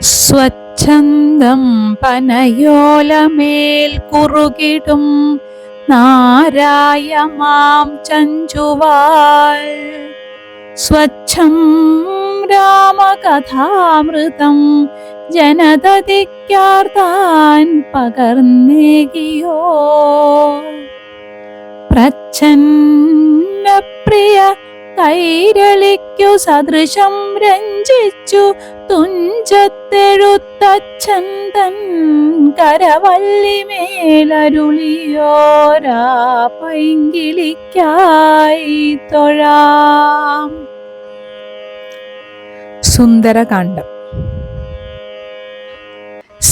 സ്വച്ഛന്തം പനയോലമേൽ കുറുകിടും നാരായ മാം ചഞ്ചുവാൽ സ്വച്ഛം രാമകഥാമൃതം ജനതതിക്കാർത്താൻ പകർന്നേകിയോ പ്രച്ഛന്ന പ്രിയ കൈരളിക്കു സദൃശം രഞ്ജിച്ചു തുഞ്ചത്തെഴുത്തച്ഛൻ തൻ കരവല്ലിമേലരുളിയോരാ പൈങ്കിളിക്കായി തൊഴാം. സുന്ദരകാണ്ഡം.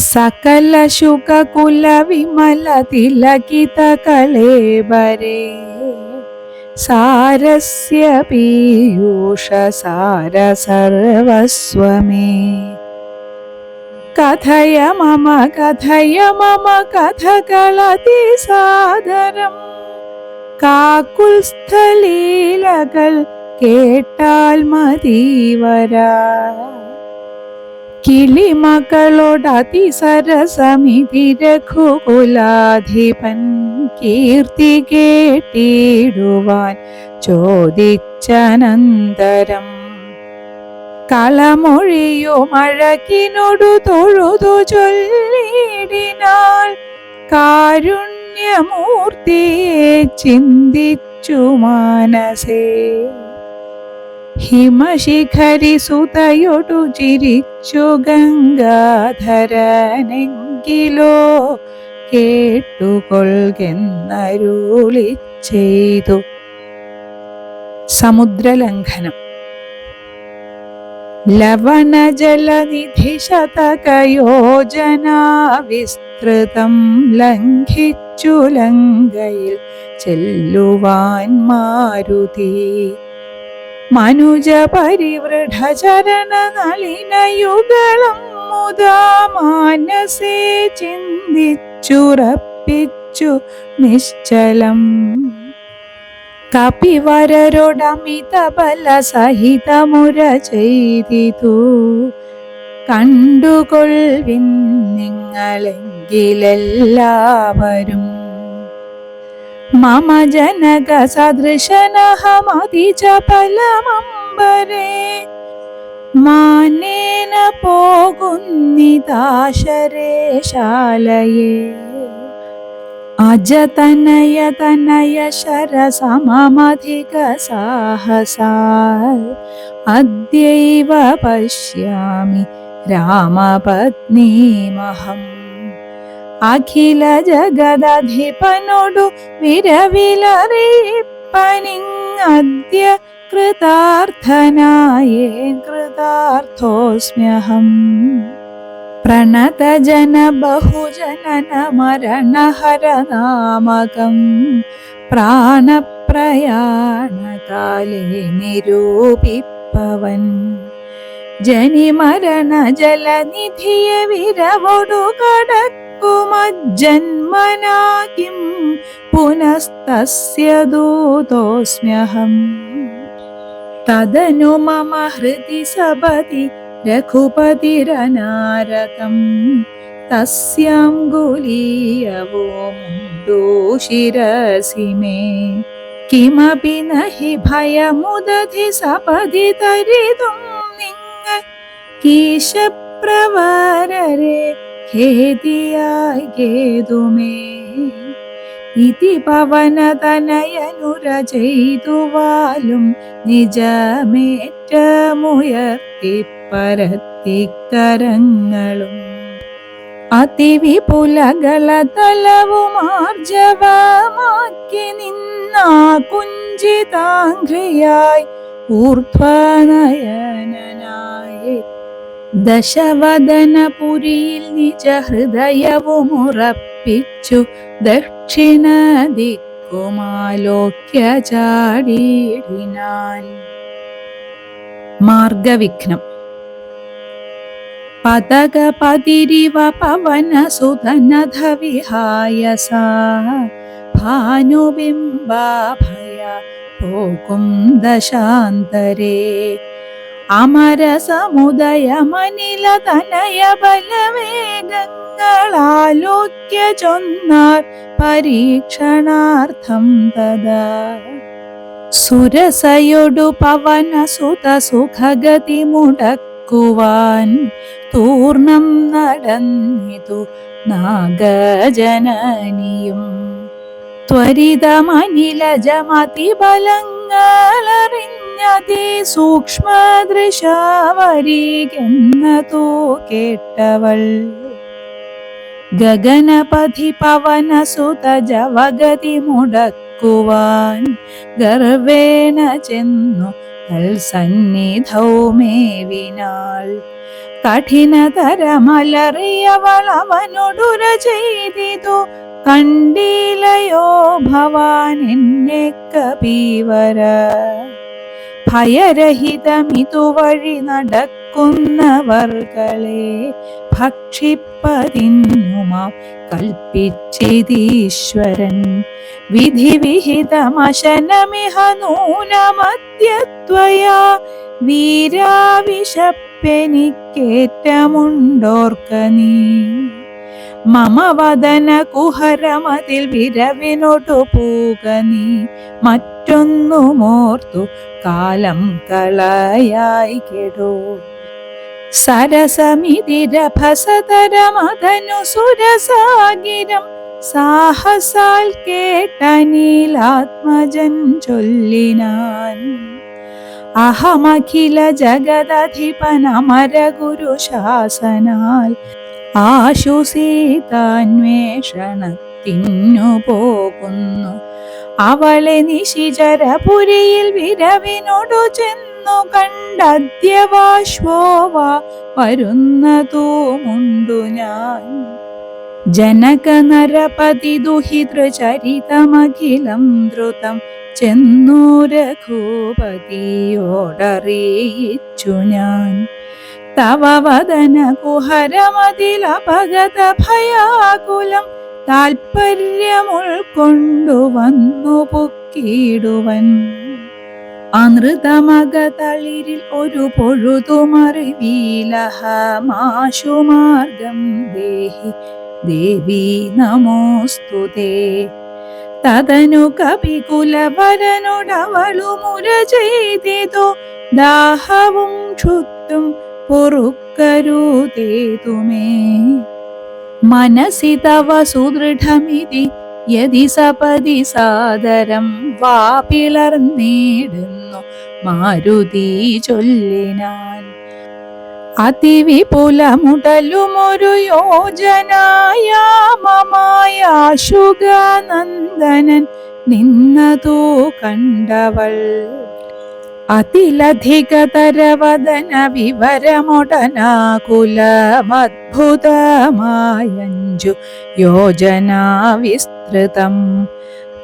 സകല ശുകകുല വിമല തിലകിത കളേബരേ സാരസ്യ പീയൂഷ സാര സർവസ്വമേ കഥയ മമ കഥകളതി സാദരം കാകുൽസ്ഥലീലകൾ കേട്ടാൽ മതിവരാ കിളിമകളോടതിസരസമിതി രഘുകുലാധിപൻ കീർത്തി കേട്ടിടുവാൻ ചോദിച്ചനന്തരം കളമൊഴിയുമഴകിനോടു തൊഴുതു ചൊല്ലിടിനാൾ കാരുണ്യമൂർത്തിയെ ചിന്തിച്ചു മാനസേ ഹിമശിഖരി സുതയൊടു ചിരിച്ചു ഗംഗാധരനെങ്കിലോ കേട്ടുകൊൾകെന്നരുളി ചെയ്തു. സമുദ്രലംഘനം. ലവണജലനിധി ശതകയോജനാ വിസ്തൃതം ലംഘിച്ചു ലങ്കയിൽ ചെല്ലുവാൻ മാരുതി മനുജ പരിവൃഢചരണ നളിനയുഗളം മുദാ മാനസേ ചിന്തിച്ചുറപ്പിച്ചു നിശ്ചലം കപിവരരോടമിത ബല സഹിതമുര ചെയ്തിതു കണ്ടുകൊൾവിൻ നിങ്ങളെങ്കിലെല്ലാവരും മമ ജനക സദൃശനഹമതിചപലമംബരേ മാനേന പോകുന്നിതാശരേശാലയേ അജതനയ ശരസമമധിക സാഹസാ അദ്യൈവ പശ്യാമി രാമപത്നീമഹം അഖില ജഗദധിപനോടു വിരവിലറിയിപ്പനിങ്ങദ്യ കൃതാർത്ഥനായേൻ കൃതാർത്ഥോസ്മ്യഹം പ്രണതജന ബഹുജനന മരണഹരനാമകം പ്രാണപ്രയാണകാലേ നിരൂപിപ്പവൻ ജനിമരണ ജലനിധിയെ വിരവൊടു കടക്കുമജ്ജന്മനാ കിം പുനസ്തസ്യ ദൂതോസ്മ്യഹം തദനു മമ ഹൃദി സപതി രഘുപതിരനാരതം തസ്യാംഗുലീയവോ മുണ്ടോ ശിരസി മേ കിമപി നഹി ഭയമുദധി സപതി തരിതും നിങ്ങൾ കീശപ്രവരരെ ഖേദിയായി ഖേതുമേ ഇതി പവനതനയനുര ചെയ്തുവാലും നിജമേറ്റമുയർത്തിപ്പരത്തിക്കരങ്ങളും അതിവിപുലകളതലവുമാർജവമാക്കി നിന്നാ കുഞ്ചിതാംഘ്രിയായി ഊർധ്വനയനായി ദശവദനപുരിയിൽ നിജഹൃദയവുമുറപ്പിച്ചു ദക്ഷിണ ദിക്കുമാലോക്യ ചാടിയിടിനാൻ. മാർഗവിഘ്നം. പതകപതിരിവ പവനസുതനധ വിഹായസാ ഭാനുബിംബാഭയ പോകും ദശാന്തരേ അമരസമുദയമനിലതനയ ബലവേഗങ്ങളാലോക്യ ചൊന്നാർ പരീക്ഷണാർത്ഥം തഥാ. സുരസയൊടു പവനസുത സുഖഗതി മുടക്കുവാൻ തൂർണം നടന്നിതു നാഗജനനിയും. ത്വരിതമനിലജമതിബലങ്ങളറിഞ്ഞതി സൂക്ഷ്മദൃശാവരികെന്നതു കേട്ടവൾ. ഗഗനപഥി പവനസുത ജവഗതി മുടക്കുവാൻ ഗർവേണ ചെന്നു തൽസന്നിധൗ മേവിനാൾ. കഠിനതരമലറിയവൾ അവനോടുര ചെയ്തിതു, കണ്ടിലയോ ഭവാൻ എന്നെ കപീവര. ഭയരഹിതമിതുവഴി നടക്കുന്നവർകളെ ഭക്ഷിപ്പതിന്നുമാം കൽപ്പിച്ചിതീശ്വരൻ. വിധിവിഹിതമശനമിഹ നൂനമദ്യത്വയാ വീരാവിശപ്പെനിക്കേറ്റമുണ്ടോർക്ക നീ. മമ വദന കുഹരമതിൽ വിരവിനോട്ടു പൂക നീ. മറ്റൊന്നുമോർത്തു കാലം കളയായി കെടോ. സരസമിതിരഭസതരമതനു സുരസാഗിരം സാഹസാൽ കേട്ടനീലാത്മജൻ ചൊല്ലിനാൻ. അഹമഖില ജഗദധിപനമര ഗുരു ശാസനാൽ ആശു സീതാന്വേഷണത്തിനു പോകുന്നു. അവളെ നിശിചരപുരിയിൽ വിരവിനോടു ചെന്നു കണ്ടദ്യവാശ്വോവാ വരുന്നതുമുണ്ടു ഞാൻ. ജനക നരപതി ദുഹിതൃചരിതമഖിലം ദ്രുതം ചെന്നു രഘുപതിയോടറിയിച്ചു ഞാൻ. തവ വദന കുഹരമതിലപഗത ഭയാകുലം താൽപര്യമുൾക്കൊണ്ടു വന്നു പൊക്കിടുവൻ. അനൃതമകതളിരിൽ ഒരു പൊഴുതുമറിവീലഹമാശുമാർഗം ദേഹി ദേവി നമോസ്തുതേ. തദനു കപികുലവരനോടവളു മുര ചെയ്തിതു, ദാഹവും ക്ഷുത്തും പൊറുക്കരുതേതുമേ. മനസി തവ സുദൃഢമിതി യതി സപതി സാദരം വാപിളർന്നിടുന്നു മാരുതി ചൊല്ലിനാൻ. അതിവിപുലമുടലുമൊരു യോജനായാമമായാശുഗനന്ദനൻ നിന്നതു കണ്ടവൾ. അതിലധികതരവദന വിവരമൊടനാകുലമദ്ഭുതമായഞ്ചു യോജനാ വിസ്തൃതം.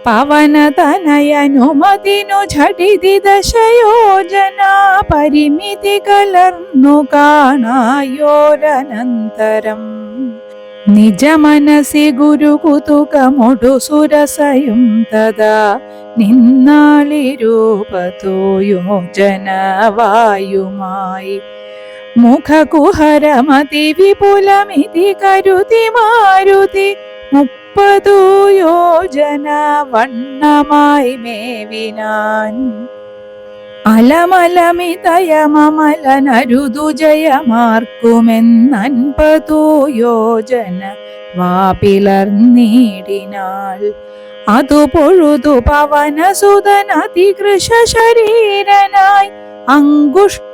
പവനതനയനുമതിനു ഝടിതി ദശയോജനാ പരിമിതി കലർന്നു കാണായോരനന്തരം. നിജമനസി ഗുരുകുതുകമൊടു സുരസയും തഥാ നിന്നാളിരൂപതോ യോജനവായുമായി. മുഖകുഹരമതി വിപുലമിതി കരുതി മാരുതി 30 യോജന വണ്ണമായി മേവിനാൻ. അലമലമിതയമമലനരുതു ജയമാർക്കുമെന്നൻപതു യോജന വാപിളർന്നിടിനാൾ. അതു പൊഴുതു പവനസുതനതികൃശ ശരീരനായി അങ്കുഷ്ഠതുല്യനായി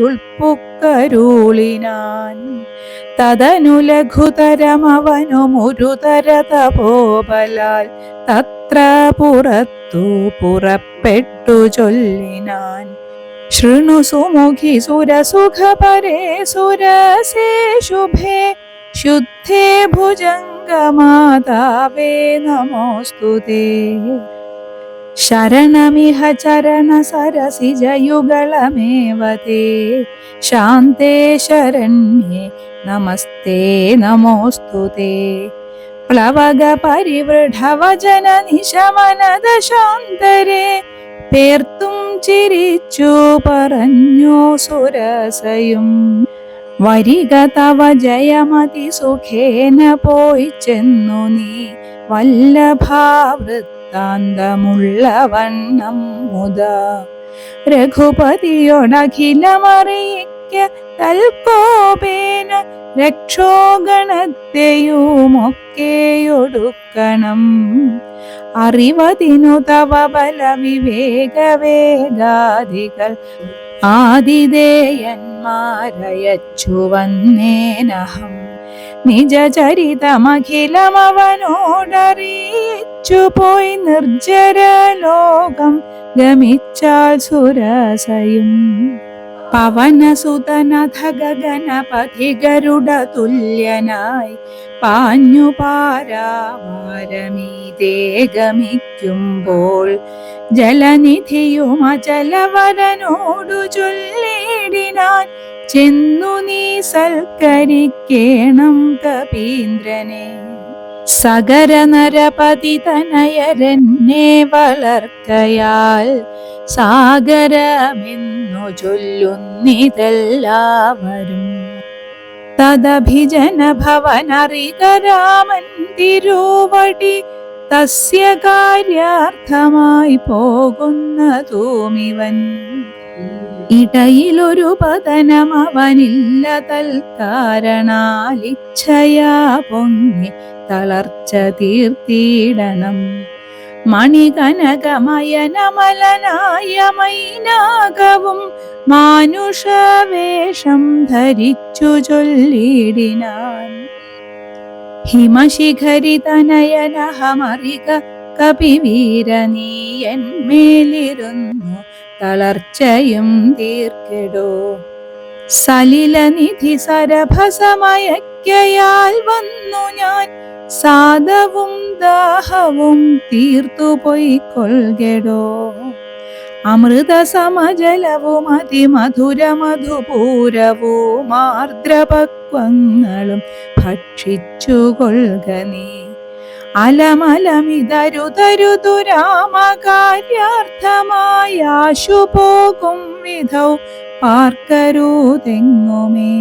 ഉൾപ്പുക്കരുളിനാൻ. തദനു ലഘുതരമവനു മുരുതര തപോബലാൽ തത്ര പുറത്തു പുറപ്പെട്ടു ചൊല്ലിനാൻ. ശൃണു സുമുഖി സുരസുഖപരേ സുരസേ ശുഭേ ശുദ്ധേ ഭുജംഗമാതാവേ നമോസ്തുതേ. ശരണമിഹ ചരണ സരസിജയുഗളമേവതേ ശാന്തേ ശരണ്യേ നമസ്തേ നമോസ്തുതേ. പ്ലവക പരിവൃഢവചന നിശമനദശാന്തരേ പേർത്തും ചിരിച്ചു പറഞ്ഞു സുരസയും. വരിക തവ ജയമതി സുഖേന പോയി ചെന്നു നീ വല്ലഭാവൃത്താന്തമുള്ളവണ്ണം മുതാ. രഘുപതിയൊടഖിലമറിയിക്ക തൽക്കോപേന രക്ഷോഗണത്തെയുമൊക്കെയൊടുക്കണം. അറിവതിനു തവ ബലവിവേകവേഗാദികൾ ആതിഥേയന്മാരയച്ചു വന്നേനഹം. നിജചരിതമഖിലമവനോടറിയിച്ചു പോയി നിർജ്ജരലോകം ഗമിച്ചാൽ സുരസയും. പവനസുതനഥ ഗഗനപഥി ഗരുഡ തുല്യനായി പാഞ്ഞു പാരാവാരമീതേ ഗമിക്കുമ്പോൾ ജലനിധിയും അചലവരനോടു ചൊല്ലിടിനാൻ. ചെന്നു നീ സൽക്കരിക്കേണം കപീന്ദ്രനെ. സഗര നരപതി തനയരെന്നെ വളർക്കയാൽ സാഗരമെന്നു ചൊല്ലുന്നിതെല്ലാവരും. തദഭിജന ഭവനറിക രാമൻ തിരുവടി തസ്യ കാര്യാർത്ഥമായി പോകുന്നതുമിവൻ. ഇടയിലൊരു പതനം അവനില്ല തൽക്കാരണാലിച്ഛയാ പൊങ്ങി തളർച്ച തീർത്തിടണം. മണികനകമയനമലനായ മൈനാകവും മാനുഷവേഷം ധരിച്ചു ചൊല്ലിടിനാൻ. ഹിമശിഖരി തനയനഹമറിക കപിവീര നീ എന്മേലിരുന്നു തളർച്ചയും തീർക്കെടോ. സലിലനിധി സരഭസമയക്കയാൽ വന്നു ഞാൻ സാദവും ദാഹവും തീർത്തുപൊയ്ക്കൊള്ളുകെടോ. അമൃതസമജലവും അതിമധുരമധുപൂരവും ആർദ്രപക്വങ്ങളും ഭക്ഷിച്ചുകൊള്ളുക നീ. അലമലമിതരുതരുതു രാമകാര്യാർത്ഥമായാശു പോകും വിധൗ പാർക്കരുതെങ്ങുമേ.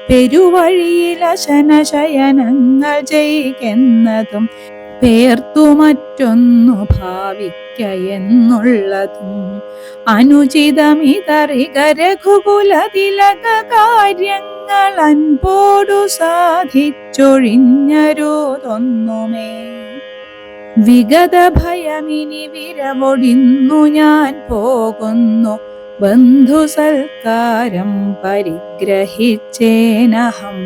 പെരുവഴിയിലശനശയനങ്ങൾ ചെയ്യെന്നതും പേർത്തു മറ്റൊന്നു ഭാവിക്ക എന്നുള്ളതും അനുചിതമിതറിക രഘുകുലതിലക കാര്യങ്ങൾ അൻപോടു സാധിച്ചൊഴിഞ്ഞരുതൊന്നുമേ. വിഗത ഭയമിനി വിരവൊടിന്നു ഞാൻ പോകുന്നു ബന്ധുസൽക്കാരം പരിഗ്രഹിച്ചേനഹം.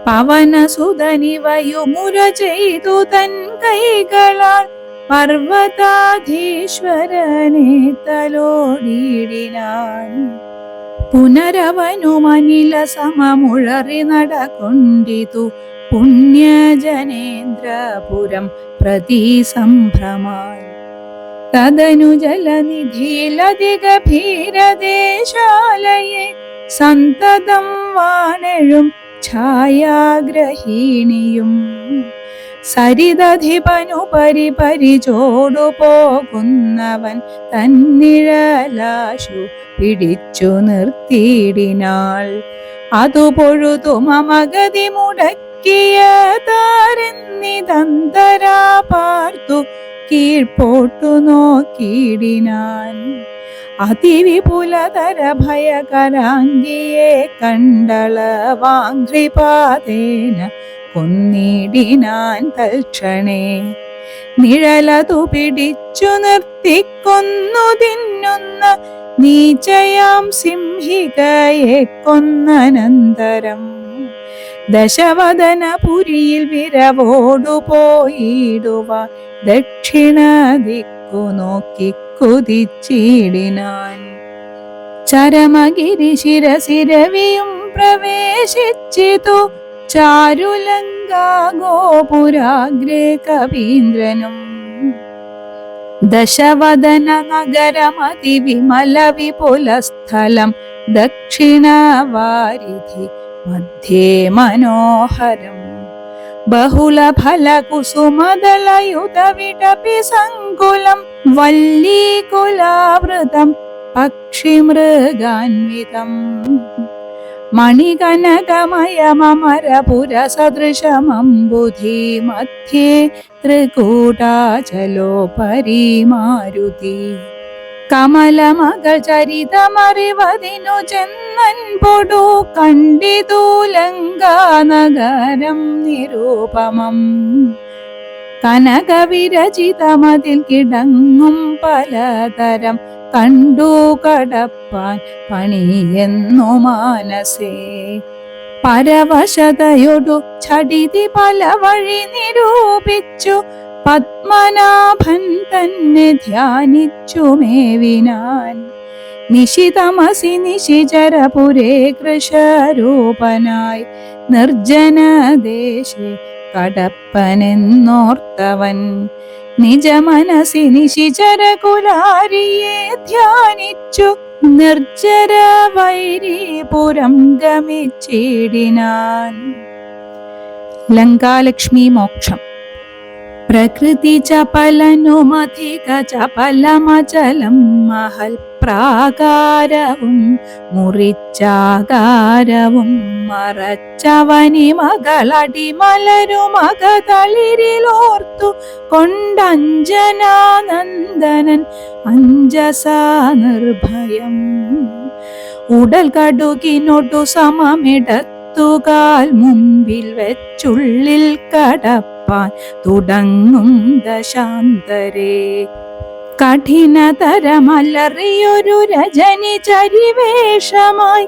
പവനസുതനിവയുമുര ചെയ്തു തൻ കൈകളാൽ പർവ്വതാധീശ്വരനെ തലോടിയിടിനാൻ. പുനരവനുമനില സമമുഴറി നടകൊണ്ടിതു പുണ്യജനേന്ദ്രപുരം പ്രതി സംഭ്രമാൻ. തദനു ജലനിധിയിലതിഗഭീരദേശാലയെ സന്തതം വാണെഴും ഛായാഗ്രഹീണിയും. സരിതധിപനു പരിചോടു പോകുന്നവൻ തന്നിഴലാശു പിടിച്ചു നിർത്തിയിടിനാൾ. അതു പൊഴുതു മമഗതി മുടക്കിയ താരെന്നിതന്തരാ പാർത്തു കീഴ്പോട്ടു നോക്കിയിടിനാൻ. അതിവിപുലതര ഭയകരാംഗിയെ കണ്ടളവാഘ്രിപാതേന കൊന്നിടിനാൻ തൽക്ഷണേ. നിഴലതു പിടിച്ചു നിർത്തിക്കൊന്നു തിന്നുന്ന നീചയാം സിംഹികയെ കൊന്നനന്തരം ദശവദനപുരിയിൽ വിരവോടു പോയിടുവാൻ ദക്ഷിണ ദിക്കു നോക്കി കുതിച്ചിടിനാൻ. ചരമഗിരി ശിരസിരവിയും പ്രവേശിച്ചിതു ചാരുലങ്കാ ഗോപുരാഗ്രേ കവീന്ദ്രനും. ദശവദന നഗരമതിവിമല വിപുലസ്ഥലം ദക്ഷിണവാരിധി മധ്യേ മനോഹരം. ബഹുള ഫല കുസുമദളയുധ വിടപി സങ്കുലം വല്ലീകുലാവൃതം പക്ഷിമൃഗാൻവിതം മണികനകമയമമരപുരസദൃശമംബുധി മധ്യേ ത്രികൂടാചലോപരി മാരുതി കമലമകൾ ചരിതമറിവതിനു ചെന്നൻ പൊടു കണ്ടിതു ലങ്കാനഗരം നിരൂപമം കനകവിരചിതമതിൽ കിടങ്ങും പലതരം കണ്ടു കടപ്പാൻ പണിയെന്നു മാനസേ പരവശതയൊടു ഛടിതി പല വഴി നിരൂപിച്ചു പത്മനാഭൻ തന്നെ ധ്യാനിച്ചു മേവിനാൻ നിശിതമസി നിശിചരപുരേ കൃശരൂപനായി നിർജ്ജനദേശേ കടപ്പനെന്നോർത്തവൻ നിജമനസി നിശിചരകുലാരിയെ ധ്യാനിച്ചു നിർജ്ജര വൈരീപുരം ഗമിച്ചിടിനാൻ. ലങ്കാലക്ഷ്മി മോക്ഷം. പ്രകൃതി ചപലനുമധിക ചപലമചലം മഹൽ പ്രാകാരവും മുറിച്ചാകാരവും മറച്ചവനി മകളടിമലരുമകതളിരിലോർത്തു കൊണ്ടഞ്ജനാനന്ദനൻ അഞ്ജസാ നിർഭയം ഉടൽ കടുകിനൊട്ടു സമമിടത്തുകാൽ മുമ്പിൽ വെച്ചുള്ളിൽ കടപ്പാൻ തുടങ്ങും ദശാന്തരേ കഠിനതരമലറിയൊരു രജനി ചരിവേഷമായി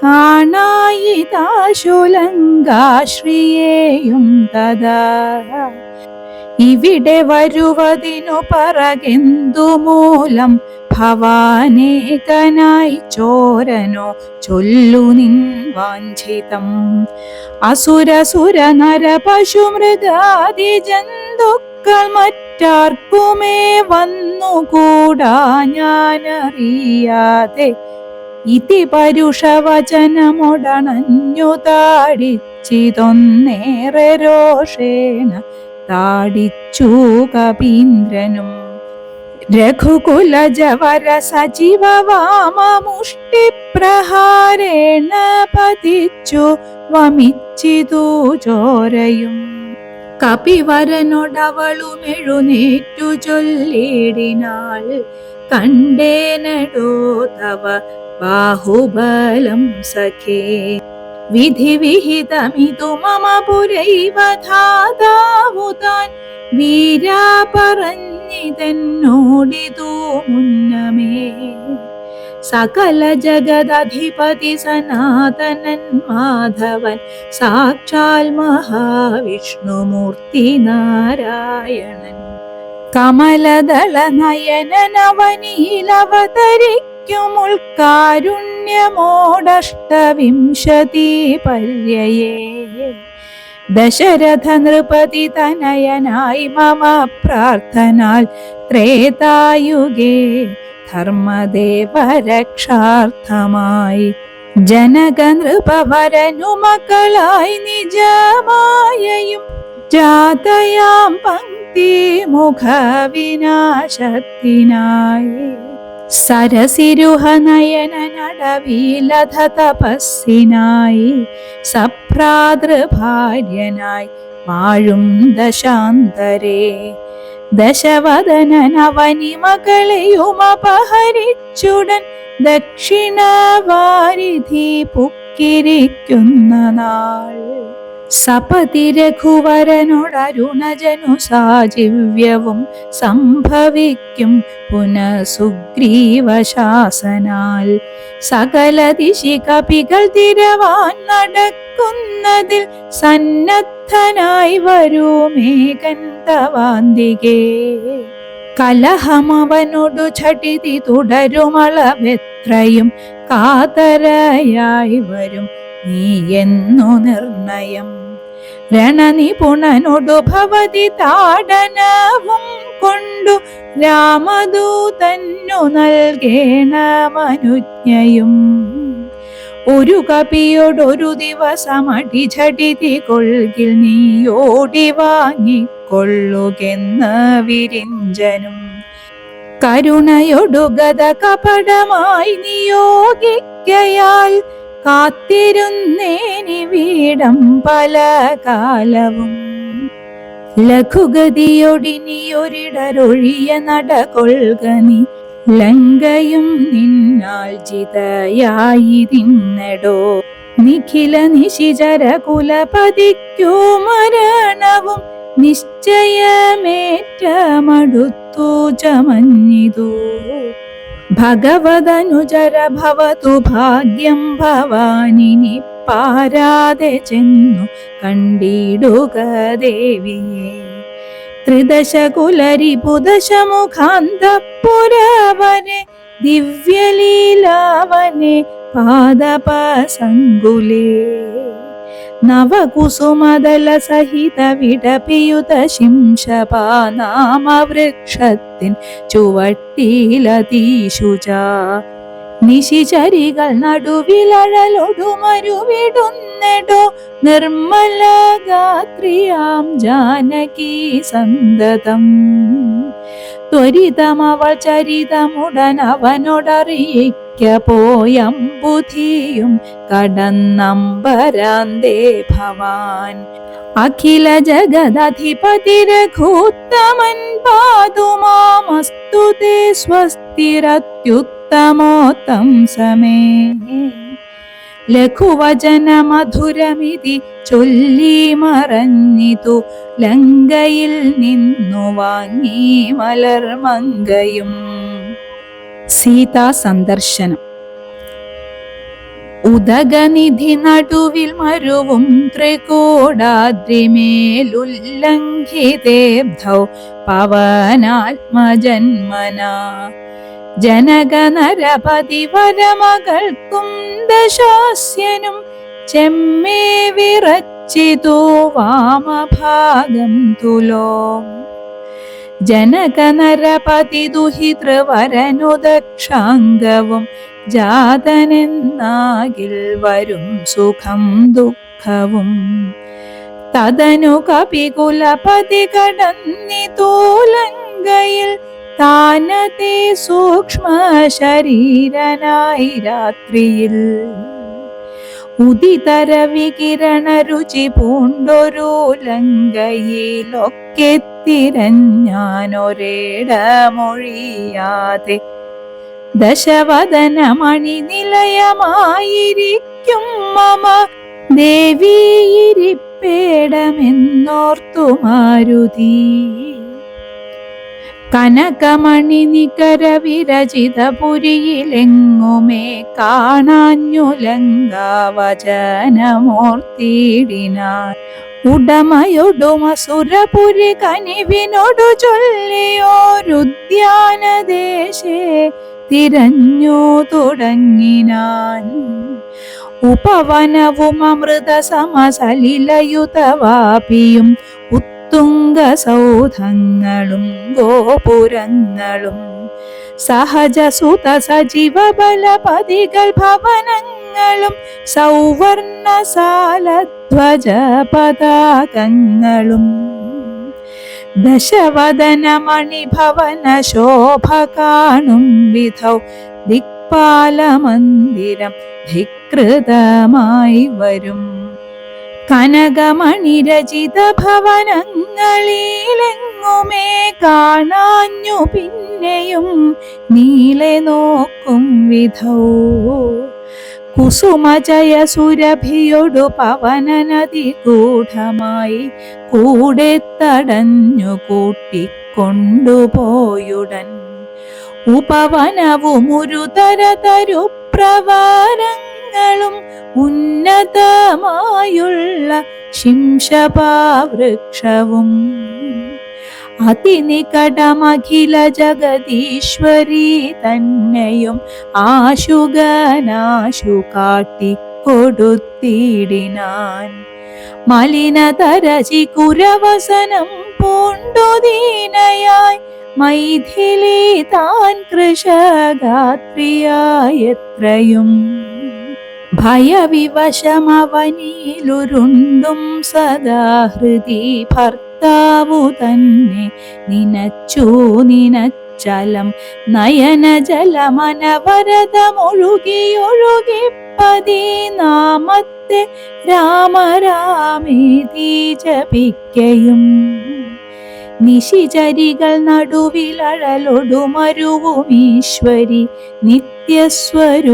കാണായിതാശുലങ്കാശ്രിയേയും തഥാ ഇവിടെ വരുവതിനു പറകെന്തു മൂലം ഭവാനേകനായി ചോരനോ ചൊല്ലു നിൻ വാഞ്ചിതം അസുരസുര നര പശു മൃഗാദി ജന്തുക്കൾ മറ്റാർക്കുമേ വന്നുകൂടാ ഞാനറിയാതെ ഇതി പരുഷവചനമൊടണഞ്ഞു താടിച്ചിതൊന്നേറെ രോഷേണ താടിച്ചു കപീന്ദ്രനും രഘുകുലജവര സജീവ വാമമുഷ്ടിപ്രഹാരേണ പതിച്ചു വമിച്ചിതു ചോരയും കപിവരനോടവളുമെഴുന്നേറ്റു ചൊല്ലിടിനാൾ കണ്ടേനടോ തവ ബാഹുബലം സഖേ വിധിവിഹിതമിതു മമ പുരൈവ ധാതാവുതാൻ വീരാ പറഞ്ഞിതെന്നോടിതു മുന്നമേ സകല ജഗദധിപതി സനാതനൻ മാധവൻ സാക്ഷാൽ മഹാവിഷ്ണുമൂർത്തി നാരായണൻ കമലദള നയനനവനീലവതരിക്കുമുൾക്കാരുണ്യമോടഷ്ടവിംശതി പര്യയേ ദശരഥ നൃപതി തനയനായി മമ പ്രാർത്ഥനാൽ ത്രേതായുഗേ ധർമ്മദേവരക്ഷാർത്ഥമായി ജനക നൃപവരനു മക്കളായി നിജമായയും ജാതയാം പങ്ക്തി മുഖവിനാശത്തിനായി സരസിരുഹ നയനനടവീലധ തപസ്സിനായി സഭ്രാതൃഭാര്യനായി വാഴും ദശാന്തരേ ദശവദനനവനി മകളെയുമപഹരിച്ചുടൻ ദക്ഷിണവാരിധി പുക്കിരിക്കുന്ന നാൾ സപതി രഘുവരനോടരുണജനു സാജിവ്യവും സംഭവിക്കും പുനഃസുഗ്രീവശാസനാൽ സകല ദിശി കപികൾ തിരവാൻ നടക്കുന്നതിൽ സന്നദ്ധനായി വരുമേകൻ തവാന്തികേ കലഹമവനോടു ഛടിതി തുടരുമളവെത്രയും കാതരയായി വരും നീ എന്നു നിർണയം രണനിപുണനോടു ഭവതി താടനവും കൊണ്ടു രാമദൂതന്നു നൽകേണമനുജ്ഞയും ഒരു കപിയോടൊരു ദിവസം അടിചടിതി കൊൾകിൽ നീയോടി വാങ്ങിക്കൊള്ളുകെന്ന് വിരിഞ്ചനും കരുണയൊടു ഗത കപടമായി നിയോഗിക്കയാൽ കാത്തിരുന്നേനി വീടം പല കാലവും. ലഘുഗതിയൊടിനിയൊരിടരൊഴിയ നടകൊൾക നീ ലങ്കയും നിന്നാൽ ജിതയായിതിന്നെടോ. നിഖില നിശിചര കുലപതിക്കു മരണവും നിശ്ചയമേറ്റമടുത്തു ചമഞ്ഞിതു. ഭഗവതനുചര ഭവതു ഭാഗ്യം ഭവാനിനി പാരാതെ ചെന്നു കണ്ടിടുക ദേവിയെ. ത്രിദശകുലരിപുദശമുഖാന്തപുരവനെ ദിവ്യലീലാവനെ പാദപസങ്കുലേ. നവകുസുമദല സഹിത വിടപിയുത ശിംശപാനാമവൃക്ഷത്തിൻ ചുവട്ടിലതീശുച. നിശിചരികൾ നടുവിലഴലൊടുമരുവിടുന്നെടോ നിർമ്മല ഗാത്രിയാം ജാനകി സന്തതം. ത്വരിതമവൾ ചരിതമുടൻ അവനോടറിയിക്ക പോയമ്പുധിയും കടന്നമ്പരാന്തേ ഭവാൻ. അഖില ജഗദധിപതി രഘൂത്തമൻ പാതുമാമസ്തു തേ സ്വസ്തിരത്യുത്തമോത്തം സമേ. ലഘുവചന മധുരമിതി ചൊല്ലി മറഞ്ഞിതു ലങ്കയിൽ നിന്നു വാങ്ങി മലർമങ്കയും. സീതാ സന്ദർശനം. ഉദകനിധി നടുവിൽ മരുവും ത്രികൂടാദ്രിമേലുല്ലംഘിതേബ്ധൗ പവനാത്മജന്മനാ. ജനകനരപതി വരമകൾക്കും ദശാസ്യനും ചെമ്മേ വിറച്ചിതു വാമഭാഗം തുലോ. ജനകനരപതി ദുഹിതൃവരനുദക്ഷാംഗവും ജാതനെന്നാകിൽ വരും സുഖം ദുഃഖവും. തദനു കപികുലപതി കടന്നിതു ലങ്കയിൽ താനത്തെ സൂക്ഷ്മ ശരീരനായി രാത്രിയിൽ. ഉദിതര വികിരണ രുചി പൂണ്ടൊരു ലങ്കയിലൊക്കെ തിരഞ്ഞാനൊരേടമൊഴിയാതെ. ദശവദന മണിനിലയമായിരിക്കും മമ ദേവിയിരിപ്പേടമെന്നോർത്തു മാരുതി. കനകമണി നികര വിരചിത പുരിയിലെങ്ങുമേ കാണാഞ്ഞു ലങ്കാവചനമോർത്തിടിനാൻ. ഉടമയൊടുമസുരപുരി കനിവിനോടു ചൊല്ലിയോരുദ്യാനദേശേ തിരഞ്ഞു തുടങ്ങിനാൻ. ഉപവനവും അമൃത സമസലിലയുതവാപിയും തുംഗസൗധങ്ങളും ഗോപുരങ്ങളും സഹജസുത സജീവ ബലപതികൾ ഭവനങ്ങളും സൗവർണസാലധ്വജ പതാകങ്ങളും. ദശവദന മണിഭവന ശോഭ കാണും വിധൗ ദിക്പാലമന്ദിരം ധികൃതമായി വരും. കനകമണിരചിത ഭവനങ്ങളിലെങ്ങുമേ കാണാഞ്ഞു പിന്നെയും നീളെ നോക്കും വിധൗ. കുസുമജയ സുരഭിയൊടു പവനനദി ഗൂഢമായി കൂടെ തടഞ്ഞു കൂട്ടിക്കൊണ്ടുപോയുടൻ. ഉപവനവുമുരുതര തരുപ്രവാരങ്ങളും ഉന്നതമായുള്ള ശിംശപാവൃക്ഷവും. അതിനികടമഖില ജഗദീശ്വരി തന്നെയും ആശുഗനാശു കാട്ടിക്കൊടുത്തിടിനാൻ. മലിനതരചി കുരവസനം പൂണ്ടു ദീനയായി മൈഥിലി താൻ കൃശഗാത്രിയായെത്രയും. ഭയവിവശമവനിലുരുണ്ടും സദാ ഹൃദി ഭർത്താവു തന്നെ നിനച്ചു നിനച്ചലം നയനജലമനവരതമൊഴുകിയൊഴുകിപ്പതി നാമത്തെ രാമരാമേതി ജപിക്കയും നിശിചരികൾ നടുവിലഴലൊടുമരുവുമീശ്വരി നിത്യസ്വരൂപിണിയെ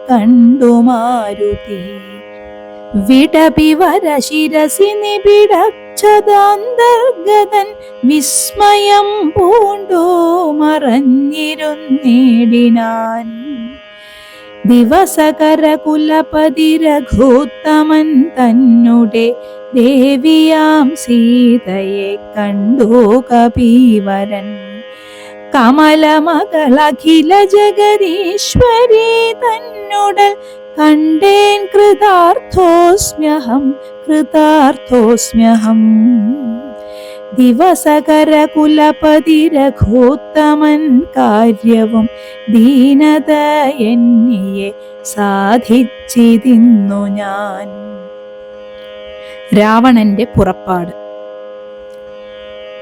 കണ്ടു മാരുതി വിടപിവര ശിരസി നിബിഡച്ചതാന്തർഗതൻ വിസ്മയം പൂണ്ടോ മറഞ്ഞിരുന്നിടിനാൻ ദിവസകര കുലപതി രഘുത്തമൻ തന്നെ ദേവിയാം സീതയെ കണ്ടു കപീവരൻ കമലമകളഖില ജഗദീശ്വരി തന്നുടൽ കണ്ടേൻ കൃതാർത്ഥോസ്മ്യഹം കൃതാർത്ഥോസ്മ്യഹം ദിവസകര കുലപതി രഘുത്തമൻ കാര്യവും ദീനത എന്നിയെ സാധിച്ചിരുന്നു ഞാൻ. രാവണന്റെ പുറപ്പാട്.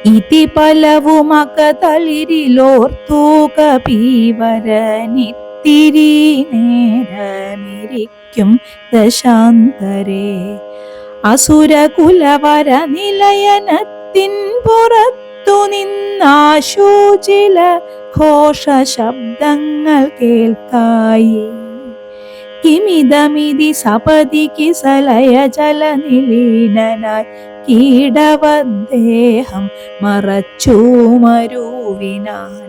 ഇതി പലവുമകതളിരിലോർത്തു കപീവരനിത്തിരി നേരമിരിക്കും ദശാന്തരേ അസുരകുലവര നിലയനത്തിൻ പുറത്തു നിന്നാശുചില ഘോഷ ശബ്ദങ്ങൾ കേൾക്കായി കിമിതമിതി സപതി കിസലയ ജലനിലീനനായി കീടവദ്ദേഹം മറച്ചു മരുവിനാൻ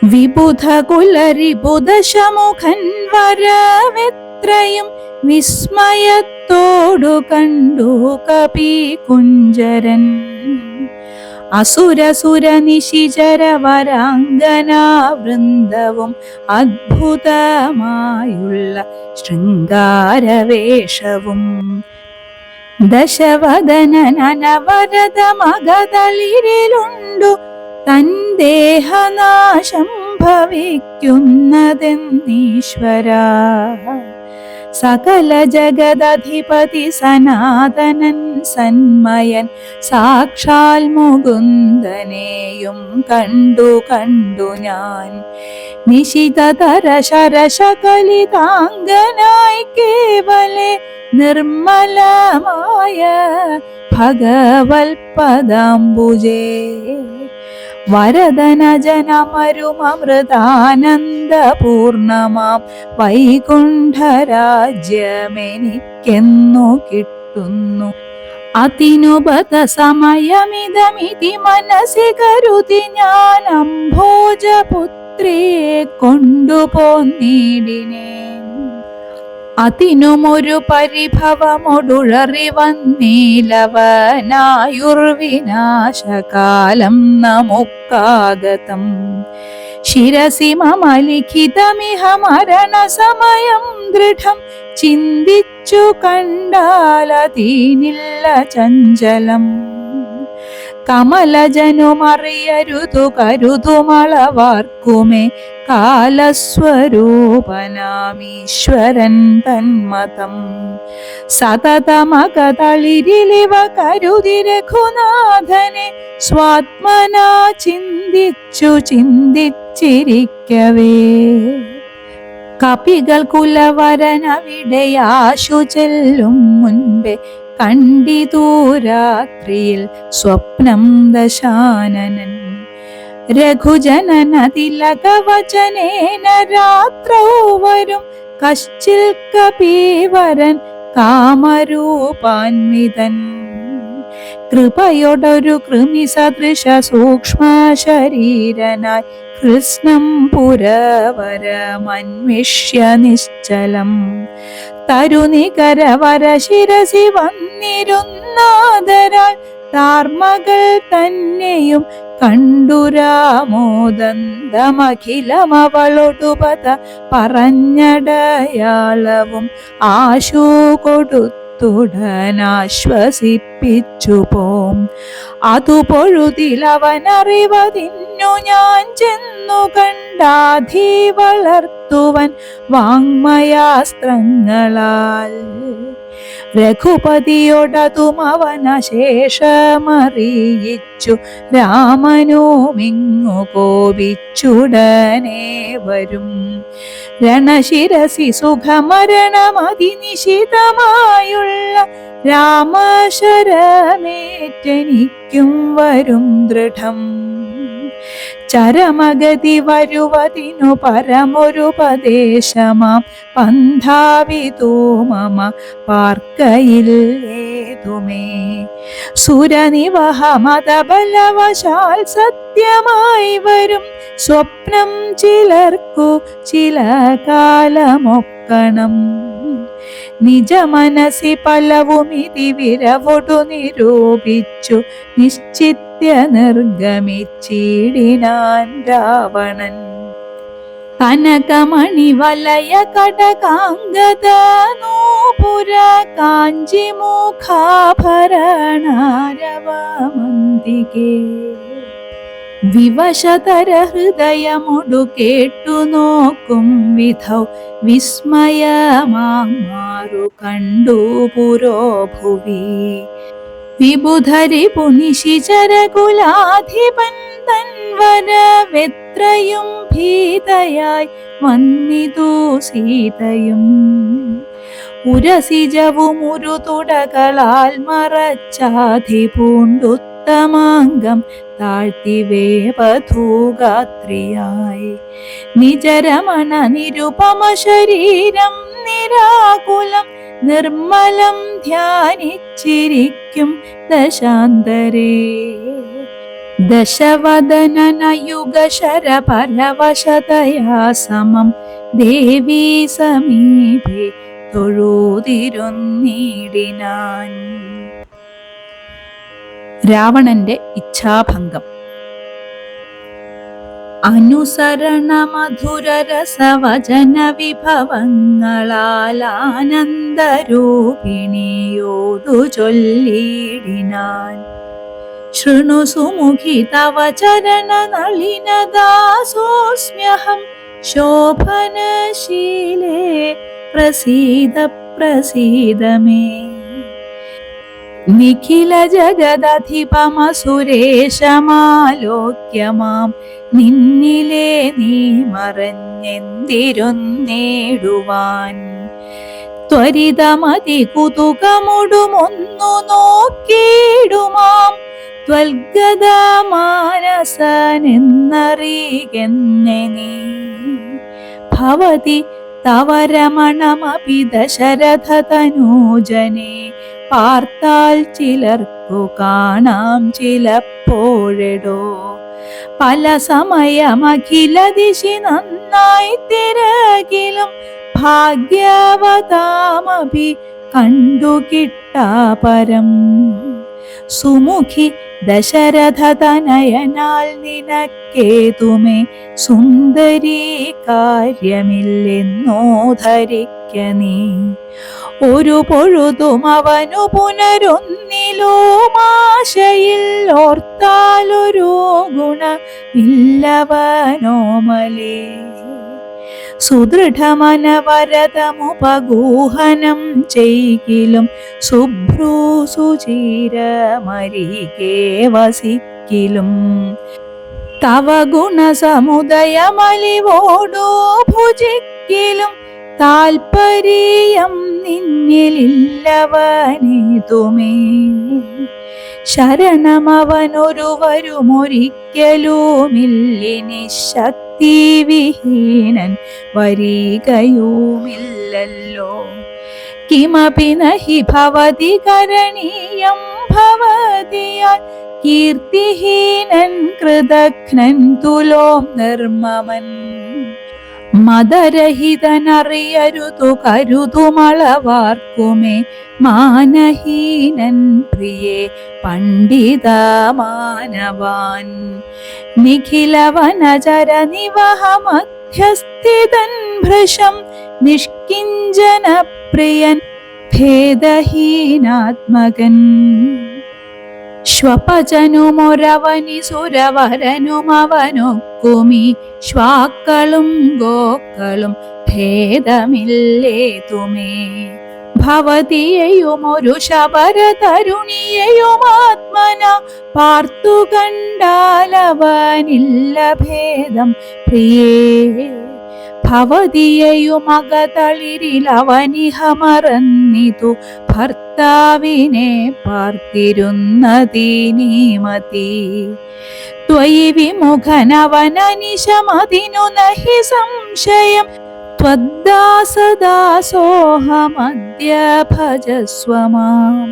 വിബുധ കുലരിബുധശമുഖൻ വരവെത്രയും വിസ്മയത്തോടു കണ്ടു കപി കുഞ്ചരൻ അസുരസുര നിശിചര വരാംഗനാവൃന്ദവും അദ്ഭുതമായുള്ള ശൃംഗാരവേഷവും ദശവദനനവരതമകതളിരിലുണ്ടു തൻ ദേഹനാശം ഭവിക്കുന്നതെന്നീശ്വരാ സകല ജഗദധിപതി സനാതനൻ സന്മയൻ സാക്ഷാൽ മുകുന്ദനെയും കണ്ടു ഞാൻ നിശിതതര ശരശകലിതാംഗനായി കേവലെ നിർമ്മലമായ ഭഗവൽപദാംബുജേ വരദനജനമരുമൃതാനന്ദപൂർണമാം വൈകുണ്ഠരാജ്യമെനിക്കെന്നു കിട്ടുന്നു അതിനുപത സമയമിതമിതി മനസ്സി കരുതി ഞാൻ അംഭോജപുത്രിയെ കൊണ്ടുപോന്നിടിനേൻ അതിനുമൊരു പരിഭവമൊടുഴറി വന്നീലവനായുർവിനാശകാലം നമുക്കാഗതം ശിരസി മമ ലിഖിതമിഹ മരണസമയം ദൃഢം ചിന്തിച്ചു കണ്ടാലതീനില്ല ചഞ്ചലം കമലജനുമറിയരുതു കരുതുമളവാർക്കുമേ കാലസ്വരൂപനാമീശ്വരൻ തന്മതം സതതമകതളിരിലിവ കരുതി രഘുനാഥനെ സ്വാത്മനാ ചിന്തിച്ചിരിക്കവേ കപികൾ കുലവരനവിടെയാശു ചെല്ലും മുൻപേ കണ്ടിതു രാത്രിയിൽ സ്വപ്നം ദശാനനൻ രഘുജനനതിലകവചനേന രാത്രൗ വരും കശ്ചിൽ കപീവരൻ കാമരൂപാൻവിതൻ കൃപയൊടൊരു കൃമി സദൃശ സൂക്ഷ്മ ശരീരനായി കൃഷ്ണം പുരവരമന്വിഷ്യ നിശ്ചലം തരുനികരവര ശിരസി വന്നിരുന്നാദരാൽ താർമകൾ തന്നെയും കണ്ടുരാമോദന്തമഖിലമവളൊടുപത പറഞ്ഞടയാളവും ആശു കൊടുത്തു ഓർത്തുടനാശ്വസിപ്പിച്ചു പോം. അതു പൊഴുതിലവനറിവതിന്നു ഞാൻ ചെന്നു കണ്ടാധി വളർത്തുവൻ വാങ്മയാസ്ത്രങ്ങളാൽ. രഘുപതിയോടതും അവനശേഷമറിയിച്ചു രാമനുമിങ്ങു കോപിച്ചുടനെ വരും. രണശിരസി സുഖമരണമതിനിശിതമായുള്ള രാമശരമേറ്റെനിക്കും വരും ദൃഢം. ചരമഗതി വരുവതിനു പരമൊരുപദേശമാം പന്ഥാവിതു മമ പാർക്കയിൽ ഏതുമേ. സുരനിവഹമതബലവശാൽ സത്യമായി വരും സ്വപ്നം ചിലർക്കു ചില കാലമൊക്കണം. നിജ മനസി പലവുമിതി വിരവൊടു നിരൂപിച്ചു നിശ്ചിത്യ നിർഗമിച്ചിടിനാൻ രാവണൻ. കനകമണി വലയ കടകാംഗത നൂപുര കാഞ്ചിമുഖാഭരണാരവമന്തികേ. വിവശതര ഹൃദയമൊടു കേട്ടു നോക്കും വിധൗ വിസ്മയമാറു കണ്ടു പുരോഭുവി. വിബുധരി പുനിശിചരകുലാധിപൻ തൻവരവെത്രയും ഭീതയായി വന്നിതു സീതയും. ഉരസിജവും ഒരു തുടകളാൽ മറച്ചാധി പൂണ്ടുത്തമാംഗം താഴ്ത്തി വേപധൂഗാത്രിയായി. നിജരമണ നിരുപമ ശരീരം നിരാകുലം നിർമ്മലം ധ്യാനിച്ചിരിക്കും ദശാന്തരേ. ദശവദനനയുഗശരപരവശതയാ സമം ദേവീ സമീപേ തൊഴുതിരുന്നിടിനാൻ. രാവണന്റെ ഇച്ഛാഭംഗം. അനുസരണ മധുരരസവചന വിഭവങ്ങളാൽ ആനന്ദരൂപിണിയോടു ചൊല്ലിടിനാൻ. ശൃണു സുമുഖി തവ ചരണ നളിനദാസോസ്മ്യഹം ശോഭനശീലേ പ്രസീദ പ്രസീദ മേ. നിഖില ജഗദധിപമസുരേശമാലോക്യമാം നിന്നിലെ നീ മറഞ്ഞെന്തിരുന്നേടുവാൻ. ത്വരിതമതി കുതുകമുടുമൊന്നു നോക്കിയിടുമാം ത്വൽഗതമാനസനെന്നറികെന്നെ നീ. ഭവതി തവ രമണമപി ദശരഥ തനൂജനെ പാർത്താൽ ചിലർക്കു കാണാം ചിലപ്പോഴെടോ. പല സമയമഖില ദിശി നന്നായി തിരകിലും ഭാഗ്യവതാമപി കണ്ടു കിട്ടാപരം. സുമുഖി ദശരഥ തനയനാൽ നിനക്കേതുമേ സുന്ദരീ കാര്യമില്ലെന്നോ ധരിക്ക നീ. ഒരു പൊഴുതും അവനു പുനരൊന്നിലോമാശയിൽ ഓർത്താലൊരു ഗുണമില്ലവനോമലേ. സുദൃഢമനവരതമുപഗൂഹനം ചെയ്കിലും ശുഭ്രൂ സുചിരമരികെ വസിക്കിലും. തവ ഗുണസമുദയമലിവോടോ ഭുജിക്കിലും താൽപര്യം നിന്നിലില്ലവനേതുമേ. ശരണമവനൊരുവരുമൊരിക്കലുമില്ലിനി ശക്തിവിഹീനൻ വരികയുമില്ലല്ലോ. കിമപി നഹി ഭവതി കരണീയം ഭവതിയാൽ കീർത്തിഹീനൻ കൃതഘ്നൻ തുലോം നിർമ്മമൻ. മദരഹിതനറിയരുതു കരുതുമളവാർക്കുമേ മാനഹീനൻ പ്രിയേ പണ്ഡിതമാനവാൻ. നിഖിലവനചര നിവഹമധ്യസ്ഥിതൻ ഭൃശം നിഷ്കിഞ്ചന പ്രിയൻ ഭേദഹീനാത്മകൻ. ശ്വപചനുമൊരവനി സുരവരനുമവനൊക്കുമി ശ്വാക്കളും ഗോക്കളും ഭേദമില്ലേതുമേ. ഭവതിയെയുമൊരു ശബരതരുണിയെയും ആത്മന പാർത്തു കണ്ടാലവനില്ല ഭേദം പ്രിയേ. ഭവതിയെയുമകതളിരിലവനിഹ മറന്നിതു ഭർത്താവിനെ പാർത്തിരുന്നതീനീമതി. ത്വയി വിമുഖനവനനിശമതിനു നഹി സംശയം ത്വദ്ദാസദാസോഹമദ്യ ഭജസ്വ മാം.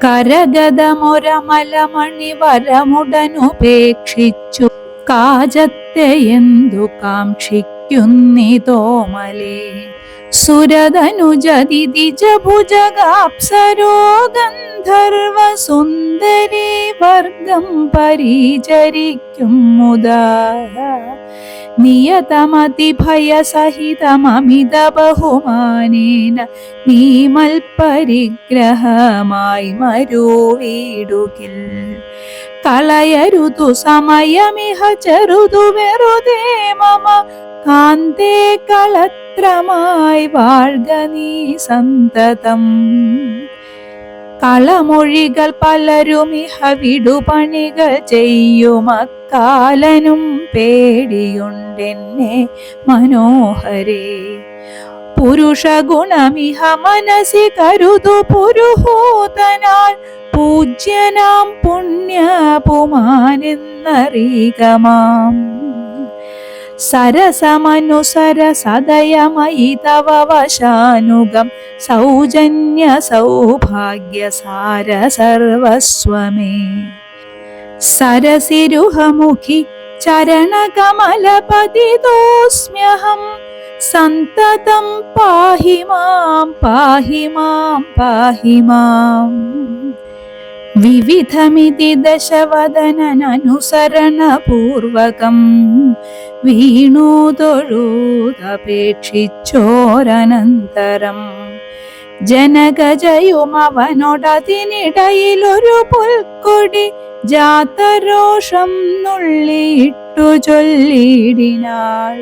കരഗതമൊരമലമണിവരമുടനുപേക്ഷിച്ചു കാജത്തെയെന്തു കാക്ഷിക്കുന്നിതോമലേ. സുരതനുജതിജഭുജഗാപ്സരോ ഗന്ധർവ സുന്ദരീ വർഗം പരിചരിക്കും മുദാ. നിയതമതിഭയസഹിതമമിത ബഹുമാനേന നീമൽപരിഗ്രഹമായി മരുവീടുകിൽ. കളയരുതു സമയമിഹ ചെറുതു വെറുതേ മമ കാന്തേ കളത്രമായി വാഴ്ക നീ സന്തതം. കളമൊഴികൾ പലരുമിഹ വിടുപണികൾ ചെയ്യുമക്കാലനും പേടിയുണ്ടെന്നെ മനോഹരേ. പുരുഷഗുണമിഹ മനസി കരുതു പുരുഹൂതനാൽ പൂജ്യനാം പുണ്യപുമാനെന്നറികമാം. സരസമനുസര സദയമയി തവ വശാനുഗം സൗജന്യ സൗഭാഗ്യ സാര സർവസ്വമേ. സരസിരുഹമുഖി ചരണകമലപതിതോസ്മ്യഹം സന്തതം പാഹി മാം പാഹി മാം പാഹി മാം. വിവിധമിതി ദശവദനനുസരണപൂർവകം വീണു തൊഴുതപേക്ഷിച്ചോരനന്തരം. ജനകജയുമവനോടതിനിടയിലൊരു പുൽക്കൊടി ജാതരോഷം നുള്ളിയിട്ടു ചൊല്ലിടിനാൾ.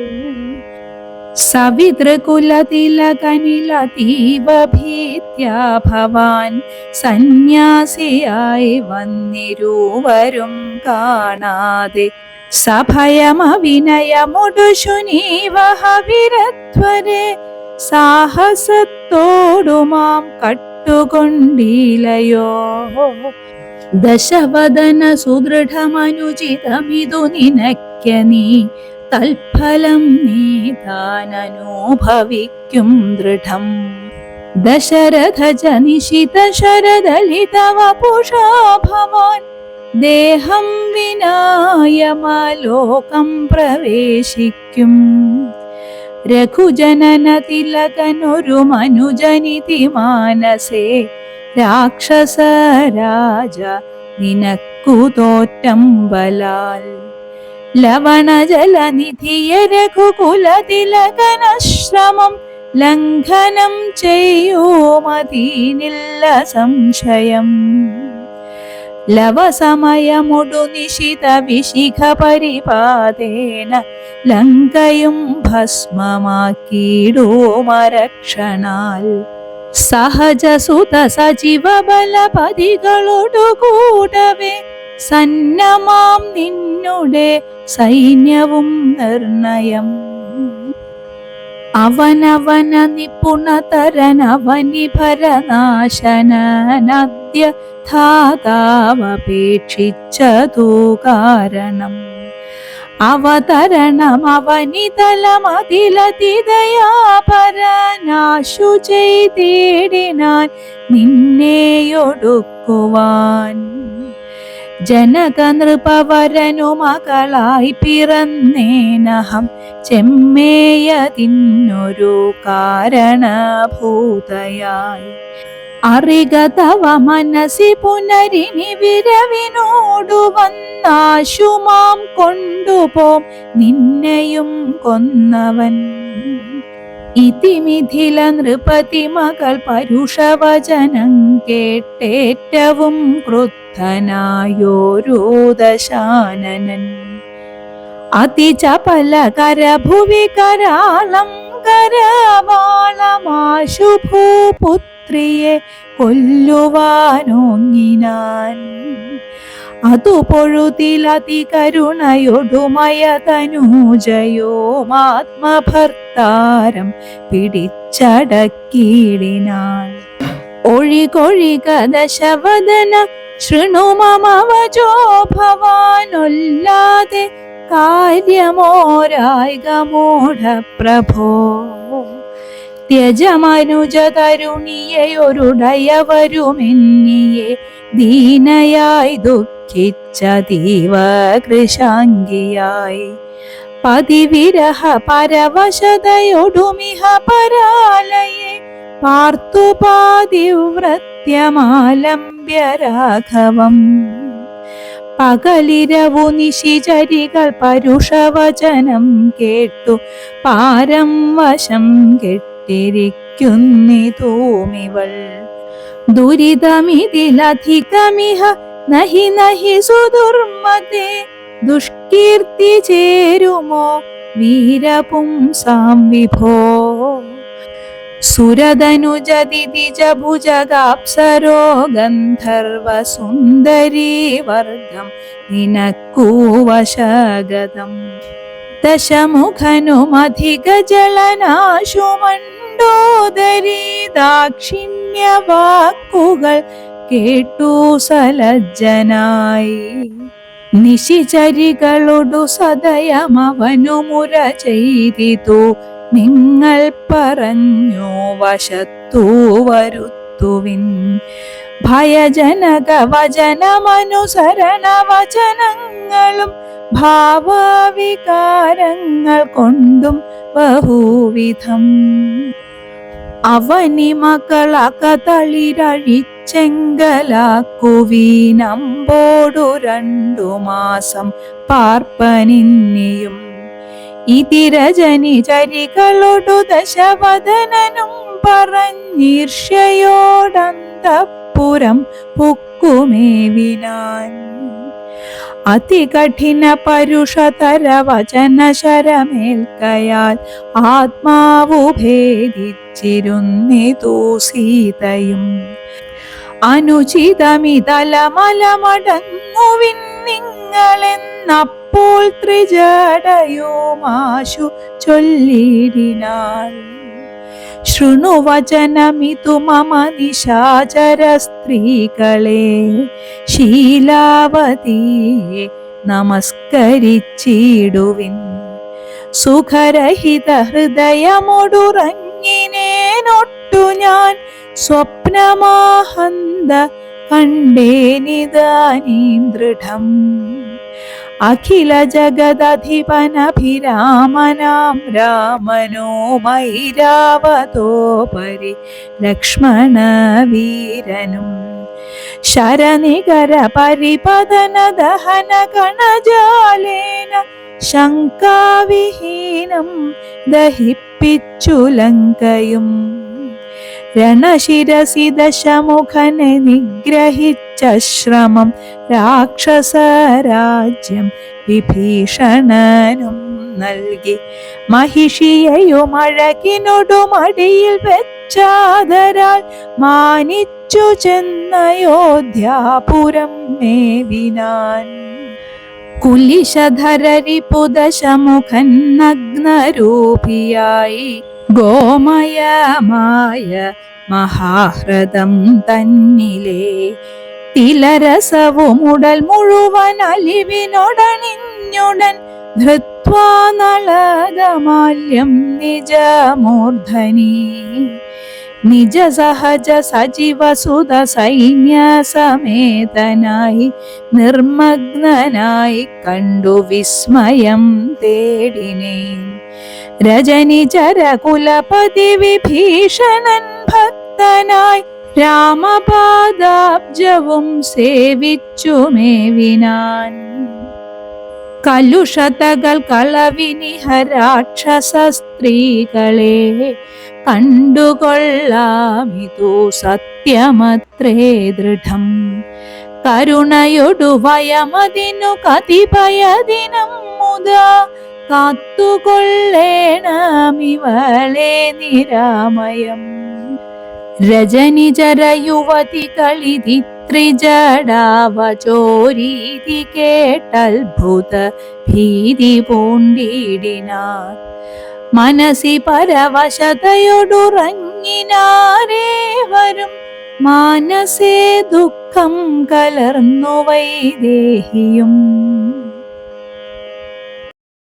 സവിതൃകുലതിലകനിലതീവ ഭീത്യാ ഭവാൻ സന്യാസിയായി വന്നിരുവരും കാണാതെ. സഭയമവിനയമൊടു ശുനീവഹ വിരധ്വരെ സാഹസത്തോടു മാം കട്ടുകൊണ്ടിലയോ. ദശവദന സുദൃഢമനുചിതമിതു നിനക്ക നീ തൽഫലം നീ താനനുഭവിക്കും ദൃഢം. ദശരഥ ജനിഷിത ശരദലിത വപുഷാ ഭവാൻ ദേഹം വിനായമലോകം പ്രവേശിക്കും. രഘുജനന തിലകനൊരു മനുജനിതി മാനസേ രാക്ഷസ രാജ നിനക്കു തോറ്റം ബലാൽ. ലവണജലനിധിയ രഘുകുലതിലകനശ്രമം ലംഘനം ചെയ്യുമതീനില്ല സംശയം. ലവസമയമൊടു നിശിത വിശിഖ പരിപാതേന ലങ്കയും ഭസ്മമാക്കിയിടുമരക്ഷണാൽ. സഹജസുത സജീവ ബലപതികളോടു കൂടവേ സന്നമാം നിന്നുടെ സൈന്യവും നിർണയം. അവനവന നിപുണതരനവനിഭരനാശനദ്യ ധാതാവപേക്ഷിച്ചതു കാരണം. അവതരണമവനിതലമതിലതിദയാപരനാശു ചെയ്തിടിനാൻ നിന്നെയൊടുക്കുവാൻ. ജനക നൃപവരനു മകളായി പിറന്നേനഹം ചെമ്മേയതിന്നൊരു കാരണഭൂതയായി. അറിക തവ മനസി പുനരിനി വിരവിനോടു വന്നാശുമാം കൊണ്ടുപോം നിന്നെയും കൊന്നവൻ. ഇതിമിഥില നൃപതി മകൾ പരുഷവചനം കേട്ടേറ്റവും ക്രുദ്ധനായോരു ദശാനനൻ അതിചപല കരഭുവി കരാളം കരവാളമാശു ഭൂപുത്രിയെ കൊല്ലുവാനോങ്ങിനാൻ. അതു പൊഴുതിലതികരുണയൊടുമയ തനൂജയോമാത്മഭർത്താരം പിടിച്ചടക്കിയിടിനാൾ. ഒഴികൊഴിക ദശവദന ശൃണു മമ വചോ ഭവാനൊല്ലാതെ കാര്യമോരായികമൂഢ പ്രഭോ. ത്യജമനുജ തരുണിയെയൊരുടയവരുമെന്നിയെ ദീനയായി ദുഃഖിച്ചതീവ കൃശാംഗിയായി പതിവിരഹ പരവശതയൊടുമിഹ പരാലയെ പാർത്തുപാതിവ്രത്യമാലംബ്യ രാഘവം. പകലിരവു നിശിചരികൾ പരുഷവചനം കേട്ടു പാരം വശം കെട്ടിരിക്കുന്നിതൂമിവൾ. ദുരിതമിതിലധികമിഹ നഹി നഹി സുദുർമതേ ദുഷ്കീർത്തി ചേരുമോ വീരപുംസാം വിഭോ. സുരതനുജതിജഭുജഗാപ്സരോ ഗന്ധർവ സുന്ദരീ വർഗം നിനക്കൂവശഗതം. ദശമുഖനുമധിക ജലനാശു മണ്ഡോദരീ ദാക്ഷിണ്യവാക്കുകൾ കേട്ടു സലജ്ജനായി. നിശിചരികളൊടു സദയമവനു മുര ചെയ്തിതു നിങ്ങൾ പറഞ്ഞു വശത്തു വരുത്തുവിൻ. ഭയജനക വചനമനുസരണ വചനങ്ങളും ഭാവവികാരങ്ങൾ കൊണ്ടും ബഹുവിധം. അവനി മക്കളകതളിരഴിച്ചെങ്കലാക്കുവീനമ്പോടു 2 മാസം പാർപ്പനിന്നിയും. ഇതിരജനി ചരികളൊടു ദശവദനനും പറഞ്ഞീർഷ്യയോടന്തഃപുരം പുക്കുമേവിനാൻ. അതികഠിന പരുഷതര വചന ശരമേൽക്കയാൽ ആത്മാവു ഭേദിച്ചിരുന്നിതു സീതയും. അനുചിതമിതലമലമടങ്ങുവിൻ നിങ്ങളെന്നപ്പോൾ ത്രിജടയോമാശു ചൊല്ലിടിനാൾ. ശൃണുവചനമിതു മമ നിശാചര സ്ത്രീകളെ ശീലാവതിയെ നമസ്കരിച്ചിടുവിൻ. സുഖരഹിത ഹൃദയമൊടുറങ്ങിനേനൊട്ടു ഞാൻ സ്വപ്നമാഹന്ത കണ്ടേനിതാനീം ദൃഢം. അഖില ജഗദധിപനഭിരാമനാം രാമനോ മൈരാവതോപരി ലക്ഷ്മണവീരനും. ശരനികര പരിപതന ദഹന കണജാലേന ശങ്കാവിഹീനം ദഹിപ്പിച്ചു ലങ്കയും. രണശിരസി ദശമുഖനെ നിഗ്രഹിച്ച ശ്രമം രാക്ഷസരാജ്യം വിഭീഷണനും നൽകി. മഹിഷിയെയുമഴകിനൊടുമടിയിൽ വെച്ചാദരാൽ മാനിച്ചു ചെന്നയോധ്യാപുരം മേവിനാൻ. കുലിശധരരിപുദശമുഖൻ നഗ്നരൂപിയായി ഗോമയമായ മഹാഹ്രദം തന്നിലെ തിലരസവുമുടൽ മുഴുവൻ അലിവിനൊടണിഞ്ഞുടൻ ധൃത്വാ നളദമാല്യം നിജമൂർധനി. നിജ സഹജ സജീവസുത സൈന്യ സമേതനായി നിർമ്മഗ്നനായി കണ്ടു വിസ്മയം തേടിനേൻ. രജനിചര കുലപതി വിഭീഷണൻ ഭക്തനായി രാമപാദാബ്ജവും സേവിച്ചു മേവിനാൻ. കലുഷതകൾ കളവിനിഹ രാക്ഷസ സ്ത്രീകളെ കണ്ടുകൊള്ളാമിതു സത്യമത്രേ ദൃഢം. കരുണയൊടു വയമതിനു കതിപയദിനം മുതാ കാത്തുകൊള്ളേണമിവളെ നിരാമയം. രജനിചര യുവതികളിതിത്രിജടാവചോരീതി കേട്ടത്ഭുത ഭീതി പൂണ്ടിടിനാർ. മനസി പരവശതയൊടുറങ്ങിനാരേവരും മാനസേ ദുഃഖം കലർന്നു വൈദേഹിയും.